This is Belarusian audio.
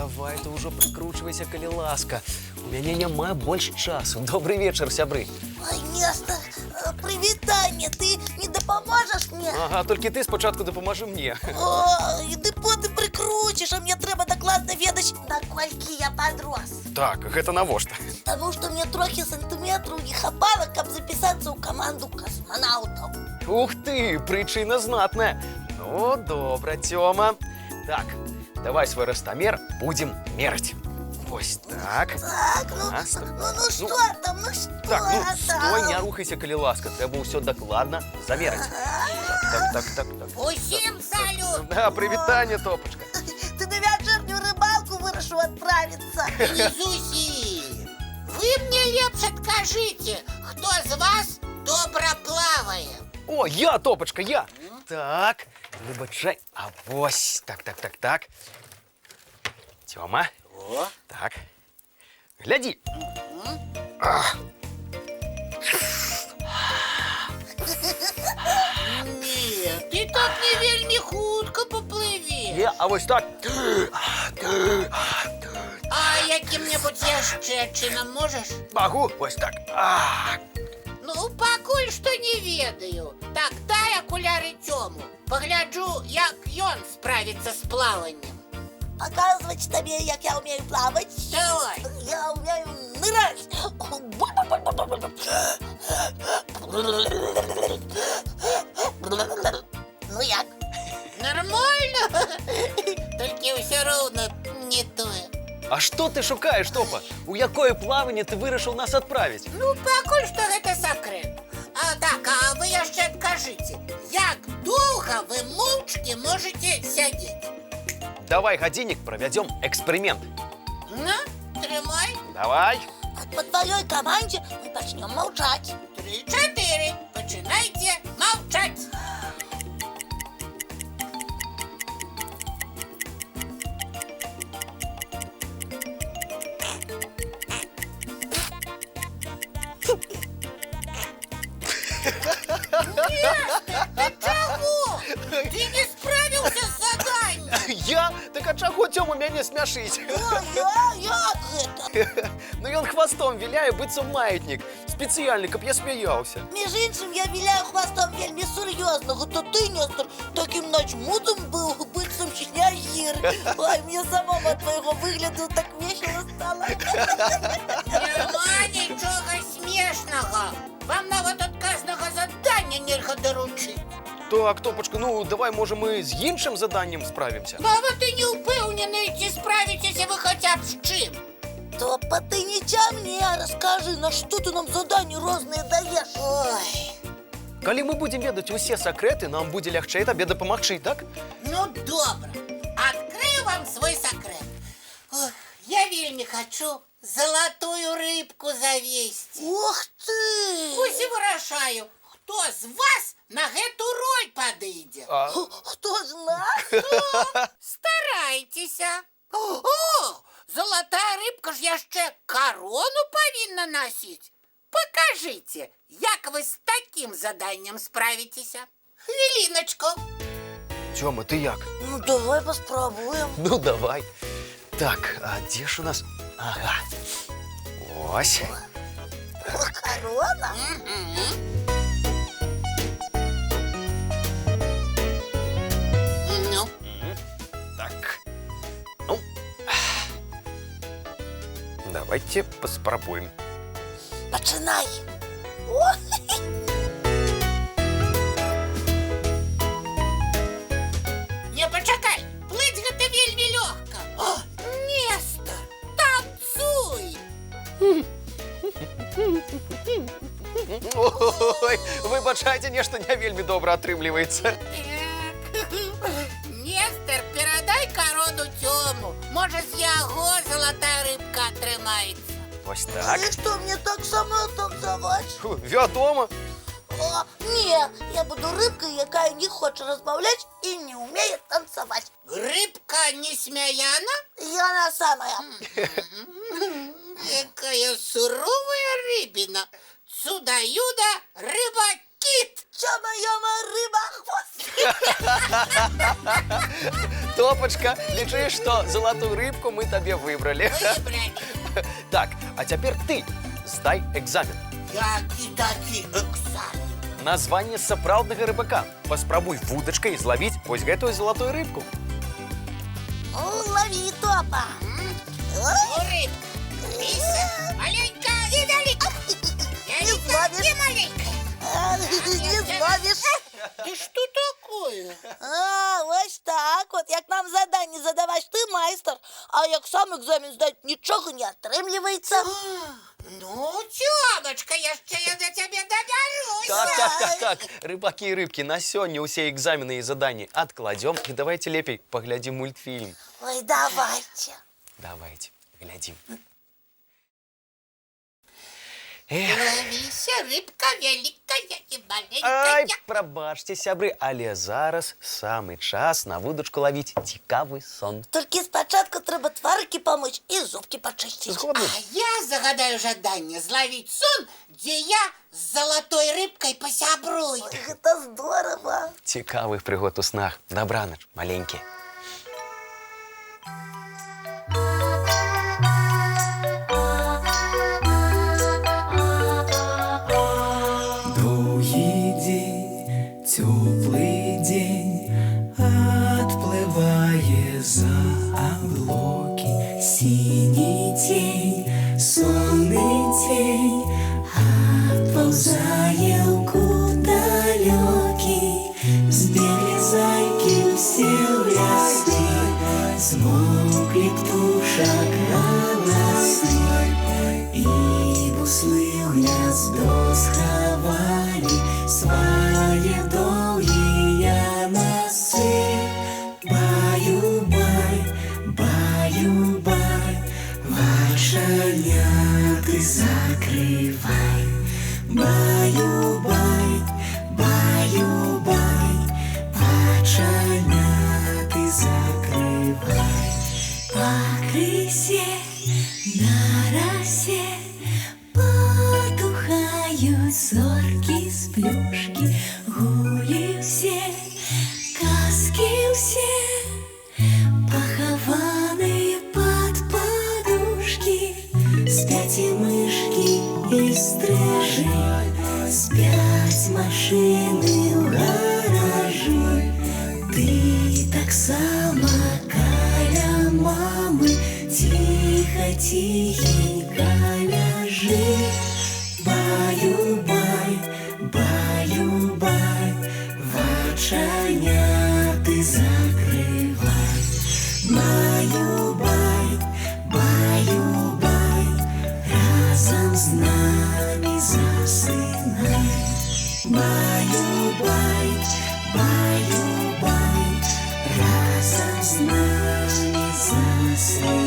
давай ты ўжо прыкручвайся, калі ласка. У мяне няма больш часу. Добрый вечар, сябры. Ой, Нестор, прывітанне, ты не дапаможаш мне? Ага, толькі ты спачатку дапамажы мне. О, і ды потым прыкруціш, а мне трэба дакладна ведаць, наколькі я падрос. Так, гэта навошта? Таму што мне трохі сантыметраў не хапала, каб запісацца ў каманду касманаўтаў. Ух ты, прычына знатная. Ну, добра, Тёма. Так, давай свой ростомер будем мерить. Вось так. Так, А, ну што там, ну што Так, ну, там? стой, не рухайся, калі ласка. Трэба ўсё дакладна замерыць. Так. Усім салют! Да, прывітанне, Топачка. Ты на вячэрнюю рыбалку вырашыў адправіцца. Не зусім. Вы мне лепш адкажыце, хто з вас добра плавае? О, я, Топачка, я. Так, выбачай. А вось, так. Тёма. О, Так. Гляди. не, ты так не вельмі хутка поплывеш. А вось так. А якім-небудзь яшчэ чынам можаш? Могу. Вось так. Ну, пакуль што не ведаю. Так, дай акуляры Тёму. Пагляджу, як ён справіцца з плаваннем. Показывать тебе, як я умею плавать. Давай. Я умею нырать. Ну як? Нормально? Толькі ўсё роўна не тое. А што ты шукаеш, Топа? У якое плаванне ты вырашыў нас адправіць? Ну, пакуль што гэта сакрэт. А вы яшчэ адкажыце, як доўга вы моўчкі можаце сядзець? Давай гадзіннік правядзём эксперымент. На, трымай. Давай. По твоей команде мы начнем молчать. 3-4. Пачынайце маўчаць. Ты чаго? Ты не справіўся з заданнем. Я? Так а чаго Тёма мяне смяшыць? Як гэта? Ну ён хвастом віляе быццам маятнік. Спецыяльны, каб я смяяўся. Між іншым, я віляю хвастом вельмі сур'ёзна. Гэта ты, Нестор, таким начмутым быў, быццам снягір. Ой, мне самому от твоего выгляду так весело стало. Нема нічога смешнага. Вам нават адказнага задання нельга даручыць. Так, Топачка, ну давай, можа, мы з іншым заданнем справімся. Нават і не ўпэўнены, ці справіцеся вы хаця б з чым. Топа, ты не мне, расскажи, на что ты нам задания разные даешь? Ой, Калі мы будзем ведаць усе сакрэты, нам будзе лягчэй табе дапамагчы, так? ну добра. Адкрыю вам свой сакрэт. Ох, я вельмі хачу залатую рыбку завесці. Ух ты! Вось і вырашаю, хто з вас на гэту роль падыдзе. Кто знает? Старайцеся. О, золотая рыбка ж яшчэ карону павінна насіць. Покажите, як вы з таким заданнем справіцеся. Хвіліночку. Тёма, ты як? Ну, давай попробуем. Ну, давай. Так, а дзе ж у нас? Ага. Ось. О, корона? Ну, Так. Ну. Давайте поспробуем. Починай. О, не пачакай, плыць гэта вельмі лёгка. О, Нестор, танцуй. Ой, выбачайце, нешта не вельмі добра атрымліваецца. Так. Нестор, перадай карону Тёму. Можа, з яго залатая рыбка атрымаецца. Вось так. и что, мне так сама танцевать? Вядома. О, не, я буду рыбкой, якая не хочет разбавлять и не умеет танцевать. Рыбка несмяяна? Я самая. Якая суровая рыбина. Сюда-юда, рыба-кит. Чё моя рыба хвост? Топочка, лічи, што залатую рыбку мы табе выбралі. Выбрали. Так, а цяпер ты здай экзамен. Які такі экзамен? Названне сапраўднага рыбака. Паспрабуй вудачкай злавіць вось гэтую залатую рыбку. Лови, Топа. Рыбка. Лися, маленькая и великая. Великая зловишь. и маленькая. Не зловишь. Ты что такое? Ось так от. Як нам задання задаваєш, ти майстер. А як сам екзамен здати, нічого не отримлюється. Ну, Тёмочка, я до тебя доберусь. Так. Рыбаки и рыбки, на сёння ўсе экзамены і заданні адкладзём і давайте лепей паглядзім мультфільм. Ой, давайте. Давайте, глядзім. Ловися, рыбка великая и Ай, маленькая. прабачце, сябры, але зараз самы час на вудачку лавіць цікавы сон. Тільки спочатку треба тварики помити і зубки почистити. Згодны? А я загадаю жадание зловить сон, где я с золотой рыбкой посябрую. Ой, це здорово. Цікавых прыгод у снах. Дабранач, маленькія. Долгий день, теплый день, отплывая за облаки. Синий тень, сонный тень, отползая в далекий. Сбегли зайки все в лесы, смолкли птушек голосы. И буслы в гнездо сховали свои долгие носы. Баю-бай, баю-бай, вашаняты закрывай. Баю-бай, баю-бай, вашаняты закрывай. По крысе на росе потухают зорки с плюшки. Гули все, казки все, похованные под подушки. Спят и мышки, и стрижи, спят машины в гаражи. Ты так само каля мамы, тихо-тихенько ляжи. Баю-бай, баю-бай, вачаняты закрывай. Баю-бай, баю-бай, разом с нами засынай. Баю-бай, баю-бай, разом с нами засынай.